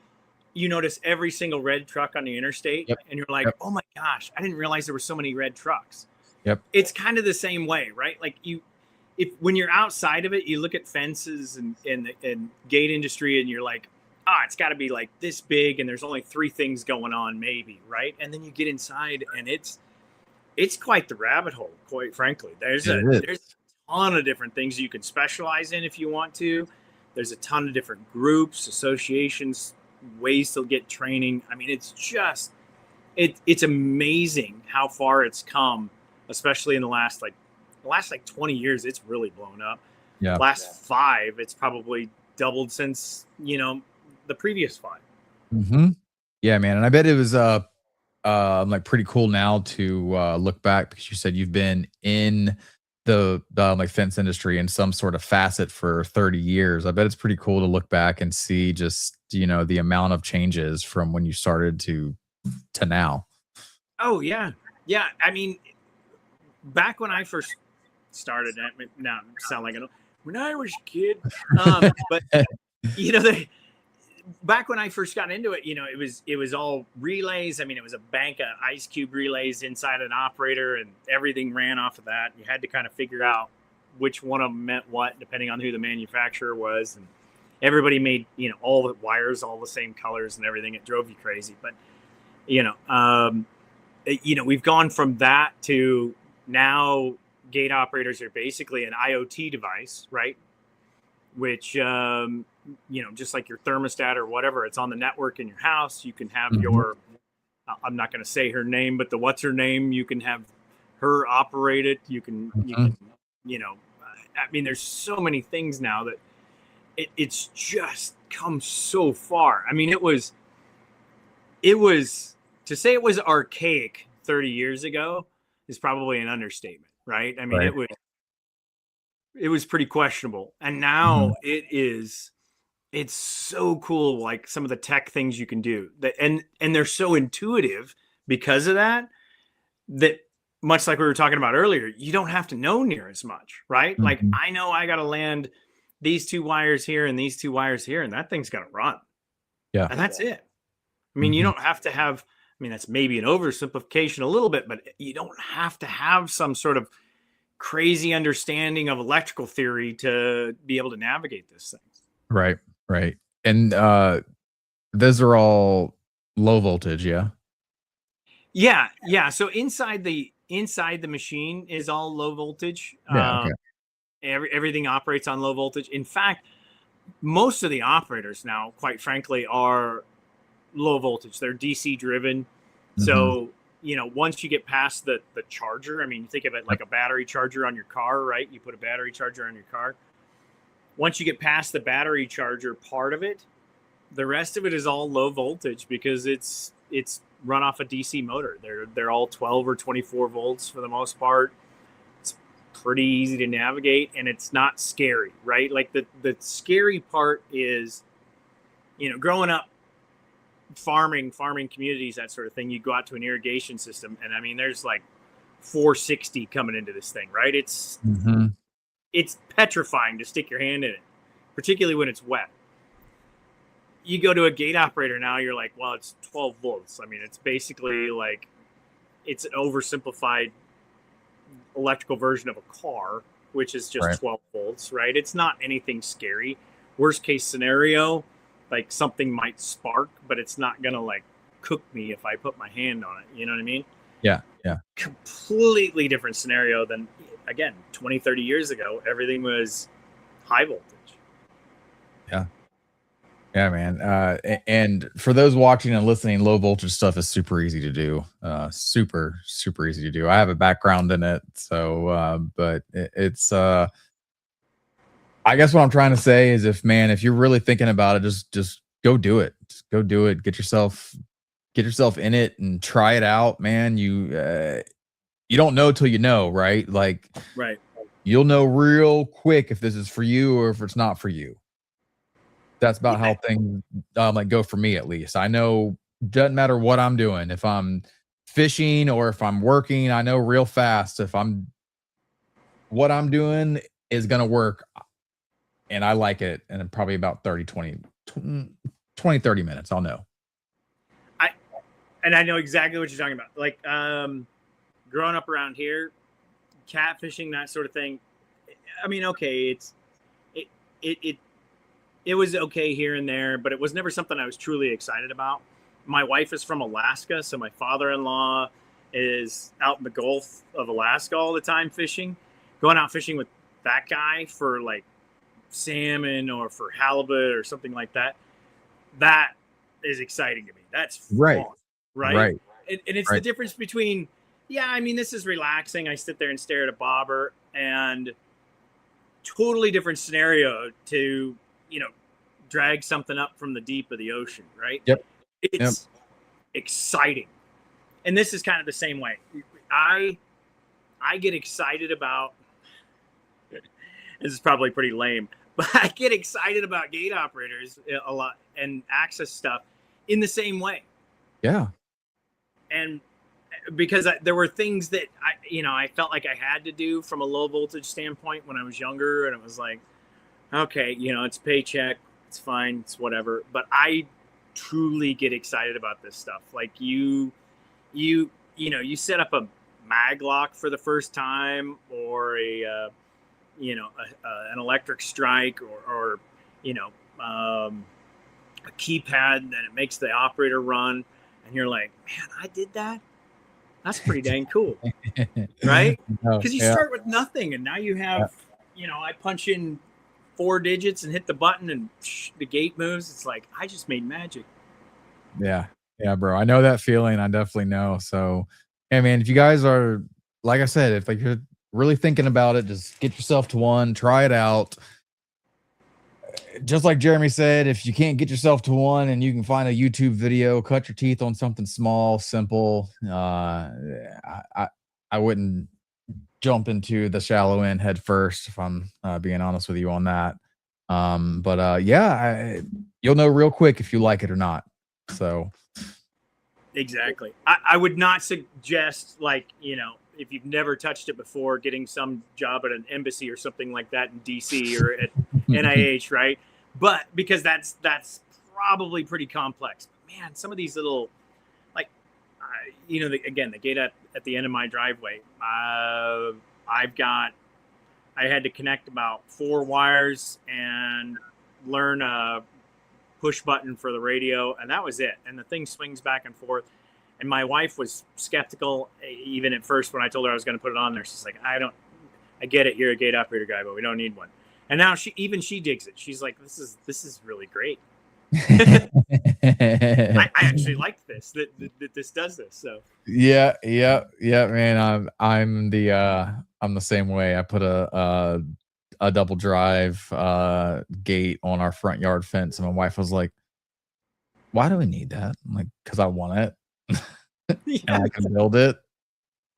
you notice every single red truck on the interstate. Yep. And you're like, oh my gosh, I didn't realize there were so many red trucks. Yep. It's kind of the same way, right? Like when you're outside of it, you look at fences and gate industry, and you're like, it's got to be like this big, and there's only 3 things going on, maybe, right? And then you get inside, and it's quite the rabbit hole, quite frankly. There's a ton of different things you can specialize in if you want to. There's a ton of different groups, associations, ways to get training. I mean, it's just it's amazing how far it's come, especially in the last 20 years. It's really blown up. Yeah. Last 5, it's probably doubled since, the previous 5. Mm-hmm. Yeah, man. And I bet it was like pretty cool now to look back, because you said you've been in the like fence industry in some sort of facet for 30 years. I bet it's pretty cool to look back and see just, the amount of changes from when you started to now. Oh yeah. Yeah. I mean, back when I first started, now I sound like when I was a kid, but back when I first got into it, it was all relays. I mean, it was a bank of ice cube relays inside an operator, and everything ran off of that. You had to kind of figure out which one of them meant what, depending on who the manufacturer was. And everybody made, all the wires, all the same colors and everything. It drove you crazy. But, we've gone from that to now gate operators are basically an IoT device, right? Which, just like your thermostat or whatever, it's on the network in your house. You can have your, I'm not going to say her name, but what's her name? You can have her operate it. You can, I mean, there's so many things now that it's just come so far. I mean, it was to say it was archaic 30 years ago is probably an understatement, right? I mean, right. It was pretty questionable. And now it's so cool. Like some of the tech things you can do and they're so intuitive because of that much like we were talking about earlier, you don't have to know near as much, right? Like I know I got to land these 2 wires here and these 2 wires here, and that thing's got to run. Yeah. And that's it. I mean, you don't have to have, that's maybe an oversimplification a little bit, but you don't have to have some sort of crazy understanding of electrical theory to be able to navigate this thing. Right. Right. And those are all low voltage. Yeah. Yeah. Yeah. So inside the machine is all low voltage. Yeah, okay. Everything operates on low voltage. In fact, most of the operators now, quite frankly, are low voltage. They're DC driven. So, once you get past the charger, I mean, you think of it like a battery charger on your car, right? You put a battery charger on your car. Once you get past the battery charger part of it, the rest of it is all low voltage because it's run off a DC motor. They're all 12 or 24 volts for the most part. It's pretty easy to navigate, and it's not scary, right? Like the scary part is, growing up, farming communities, that sort of thing. You go out to an irrigation system, and I mean, there's like 460 coming into this thing, right? It's petrifying to stick your hand in it, particularly when it's wet. You go to a gate operator now, you're like, well, it's 12 volts. I mean, it's basically like it's an oversimplified electrical version of a car, which is just 12 volts, right? It's not anything scary. Worst case scenario, like something might spark, but it's not going to like cook me if I put my hand on it. You know what I mean? Yeah. Yeah. Completely different scenario than, again, 20, 30 years ago, everything was high voltage. Yeah. Yeah, man. And for those watching and listening, low voltage stuff is super easy to do. Super, super easy to do. I have a background in it. So, but it's, I guess what I'm trying to say is if you're really thinking about it, just go do it. Just go do it. Get yourself in it and try it out, man. You don't know till you know, right? Like, right. You'll know real quick if this is for you or if it's not for you. That's about how things like go for me, at least. I know doesn't matter what I'm doing. If I'm fishing or if I'm working, I know real fast what I'm doing is going to work. And I like it. And in probably about 20, 30 minutes, I'll know. I know exactly what you're talking about. Like, growing up around here, catfishing, that sort of thing. I mean, okay, it was okay here and there, but it was never something I was truly excited about. My wife is from Alaska, so my father-in-law is out in the Gulf of Alaska all the time fishing. Going out fishing with that guy for like salmon or for halibut or something like that, that is exciting to me. That's fun, right? And it's the difference between, yeah, I mean, this is relaxing. I sit there and stare at a bobber, and totally different scenario to, drag something up from the deep of the ocean, right? Yep. It's exciting. And this is kind of the same way. I get excited about, this is probably pretty lame, but I get excited about gate operators a lot and access stuff in the same way. Yeah. And because there were things that I felt like I had to do from a low voltage standpoint when I was younger, and it was like, okay, it's paycheck, it's fine, it's whatever. But I truly get excited about this stuff. Like you set up a mag lock for the first time, or an electric strike, or a keypad that it makes the operator run, and you're like, man, I did that. That's pretty dang cool, right? Because you start with nothing, and now you have, I punch in 4 digits and hit the button, and the gate moves. It's like I just made magic. Yeah, bro. I know that feeling. I definitely know. So, hey, man, if you guys are, like I said, if you're really thinking about it, just get yourself to one, try it out. Just like Jeremy said, if you can't get yourself to one and you can find a YouTube video, cut your teeth on something small, simple. I wouldn't jump into the shallow end head first, if I'm being honest with you on that. You'll know real quick if you like it or not. So exactly. I would not suggest, like, if you've never touched it before, getting some job at an embassy or something like that in DC or at NIH, right? But because that's probably pretty complex. But man, some of these little, like, the gate at the end of my driveway, I had to connect about 4 wires and learn a push button for the radio, and that was it. And the thing swings back and forth. And my wife was skeptical, even at first when I told her I was going to put it on there. She's like, I get it. You're a gate operator guy, but we don't need one. And now she digs it. She's like, this is really great. I actually like this, that this does this. So yeah, man. I'm the same way. I put a double drive gate on our front yard fence, and my wife was like, why do we need that? I'm like, because I want it. And I can build it.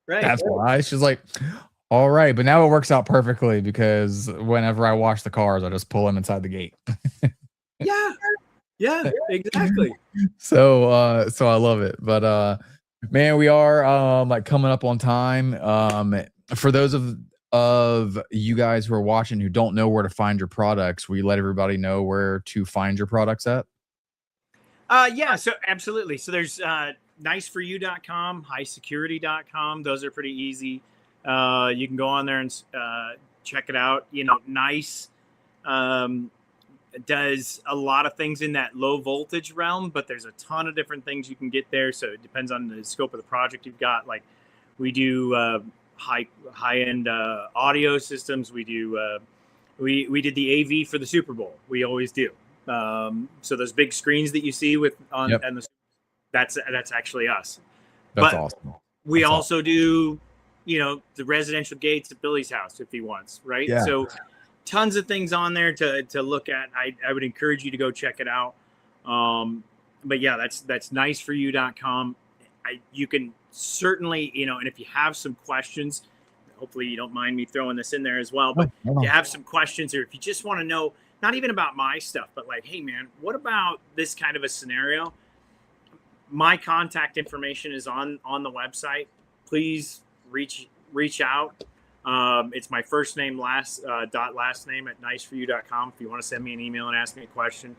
Right. That's why. She's like, all right. But now it works out perfectly, because whenever I wash the cars, I just pull them inside the gate. Yeah, exactly. So I love it. But man, we are like coming up on time. For those of you guys who are watching who don't know where to find your products, will you let everybody know where to find your products at? So absolutely. So there's niceforyou.com, HySecurity.com. Those are pretty easy. You can go on there and check it out. Nice does a lot of things in that low voltage realm, but there's a ton of different things you can get there. So it depends on the scope of the project you've got. Like we do high-end audio systems. We do we did the AV for the Super Bowl. We always do. So those big screens that you see and that's actually us. That's awesome. We also do, the residential gates at Billy's house if he wants, right? Yeah. So tons of things on there to look at. I would encourage you to go check it out. But yeah, that's niceforyou.com. You can certainly, and if you have some questions, hopefully you don't mind me throwing this in there as well, but if you have some questions, or if you just want to know, not even about my stuff, but like, hey man, what about this kind of a scenario? My contact information is on the website. Please reach out. It's my first name, last name at niceforyou.com. If you want to send me an email and ask me a question,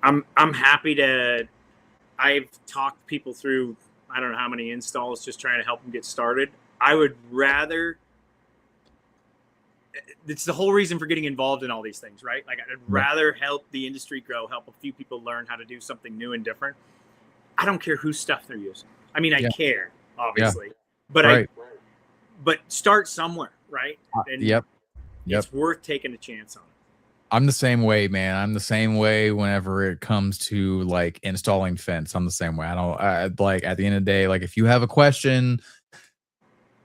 I'm happy to. I've talked people through, I don't know how many installs, just trying to help them get started. I would rather it's the whole reason for getting involved in all these things, right? Like I'd rather help the industry grow, help a few people learn how to do something new and different. I don't care whose stuff they're using. I mean, I care, obviously, but but start somewhere, right? And it's worth taking a chance on. I'm the same way, man. I'm the same way whenever it comes to like installing fence. I'm the same way. I like at the end of the day, like if you have a question,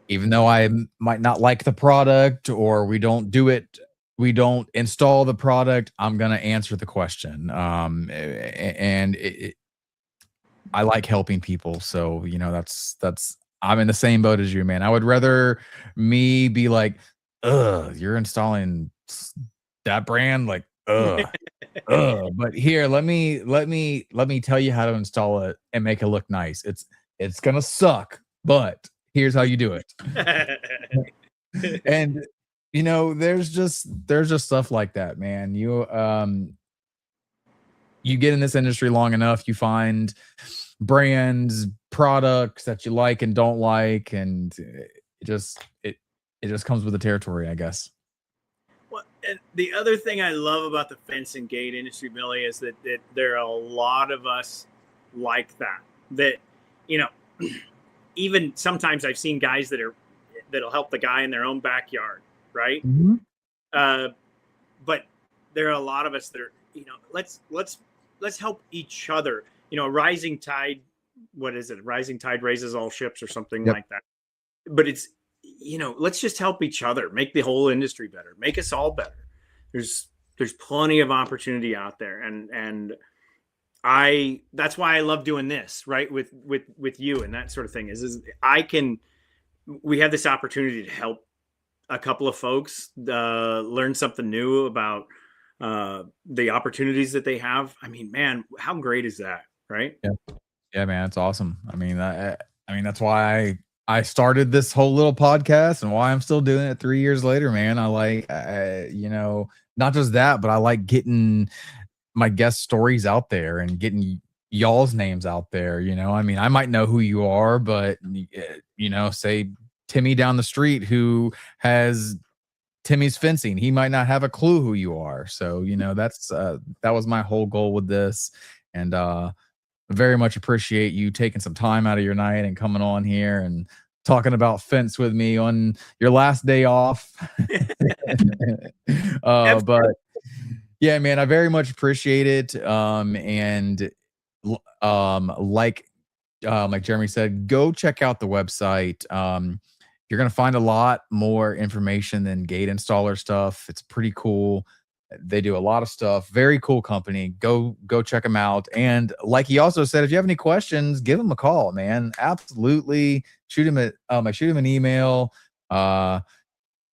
even though I might not like the product or we don't install the product, I'm going to answer the question. And I like helping people. So, you know, I'm in the same boat as you, man. I would rather me be like, you're installing that brand, like, but here, let me tell you how to install it and make it look nice. It's gonna suck, but here's how you do it. And you know, there's just stuff like that, man. You get in this industry long enough, you find brands, products that you like and don't like, and it just comes with the territory, I guess. Well, and the other thing I love about the fence and gate industry, Billy, is that there are a lot of us like that. That, you know, even sometimes I've seen guys that'll help the guy in their own backyard, right? Mm-hmm. But there are a lot of us that are, you know, let's help each other. You know, a rising tide, what is it? Rising tide raises all ships or something like that. But it's, you know, let's just help each other, make the whole industry better, make us all better. There's plenty of opportunity out there. And that's why I love doing this, right? With you and that sort of thing is we have this opportunity to help a couple of folks learn something new about the opportunities that they have. I mean, man, how great is that? Right. Yeah, man, it's awesome. I mean, that's why I started this whole little podcast and why I'm still doing it 3 years later, man. I like, you know, not just that, but I like getting my guest stories out there and getting y'all's names out there. You know, I mean, I might know who you are, but you know, say Timmy down the street who has Timmy's Fencing, he might not have a clue who you are. So, you know, that was my whole goal with this. And very much appreciate you taking some time out of your night and coming on here and talking about fence with me on your last day off. But yeah, man, I very much appreciate it. And like Jeremy said, go check out the website. You're going to find a lot more information than gate installer stuff. It's pretty cool. They do a lot of stuff. Very cool company. Go check them out. And like he also said, if you have any questions, give him a call, man. Absolutely. Shoot him an email. I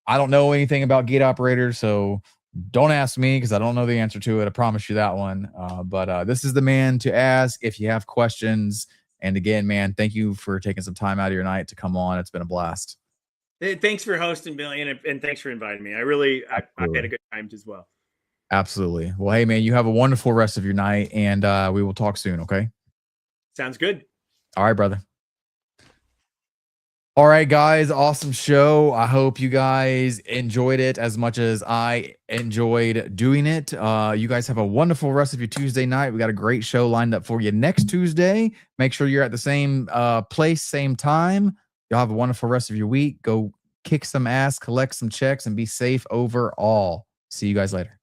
don't know anything about gate operators, so don't ask me because I don't know the answer to it. I promise you that one. But this is the man to ask if you have questions. And again, man, thank you for taking some time out of your night to come on. It's been a blast. Hey, thanks for hosting, Billy, and thanks for inviting me. I had a good time as well. Absolutely. Well, hey, man, you have a wonderful rest of your night, and we will talk soon, okay? Sounds good. All right, brother. All right, guys, awesome show. I hope you guys enjoyed it as much as I enjoyed doing it. You guys have a wonderful rest of your Tuesday night. We got a great show lined up for you next Tuesday. Make sure you're at the same place, same time. Y'all have a wonderful rest of your week. Go kick some ass, collect some checks, and be safe overall. See you guys later.